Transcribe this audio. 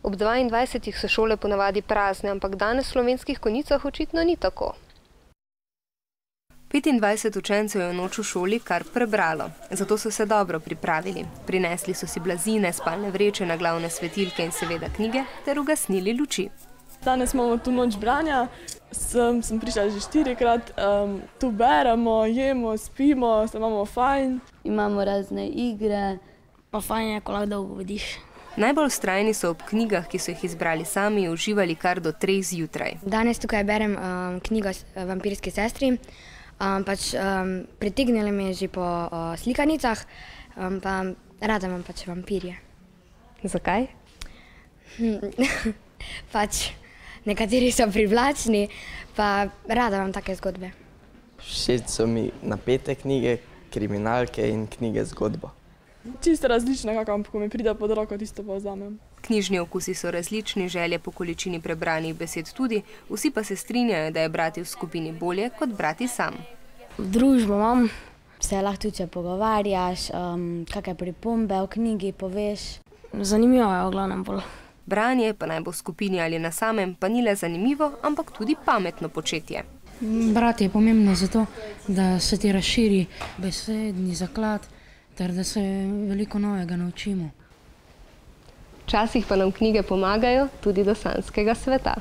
Ob 22 so šole ponavadi prazne, ampak danes v Slovenskih Konjicah očitno ni tako. 25 učencev je v noč v šoli kar prebralo, zato so se dobro pripravili. Prinesli so si blazine, spalne vreče, naglavne svetilke in seveda knjige ter ugasnili luči. Danes imamo tu noč branja, sem prišla že 4-krat, tu beremo, jemo, spimo, se imamo fajn. Imamo razne igre, pa fajn je, ko lahko dolgo vidiš. Najbolj vztrajni so ob knjigah, ki so jih izbrali sami, uživali kar do 3 zjutraj. Danes tukaj berem knjigo Vampirski sestri. Pritegnilo me je že po slikanicah, pa rada imam pač vampirje. Zakaj? Nekateri so privlačni, pa rada imam take zgodbe. Všeč so mi napete knjige, kriminalke in knjige zgodbo. Čisto različne, ko mi pride pod roko, tisto pa vzamem. Knjižni okusi so različni, želje po količini prebranih besed tudi, vsi pa se strinjajo, da je brati v skupini bolje, kot brati sam. Družbo imam, se lahko tudi pogovarjaš, kakšne pripombe v knjigi poveš. Zanimivo je v glavnem bolj. Branje, pa naj bo v skupini ali na samem, pa ni le zanimivo, ampak tudi pametno početje. Brati je pomembno zato, da se ti razširi besedni zaklad, ter da se veliko novega naučimo. Včasih pa nam knjige pomagajo tudi do sanjskega sveta.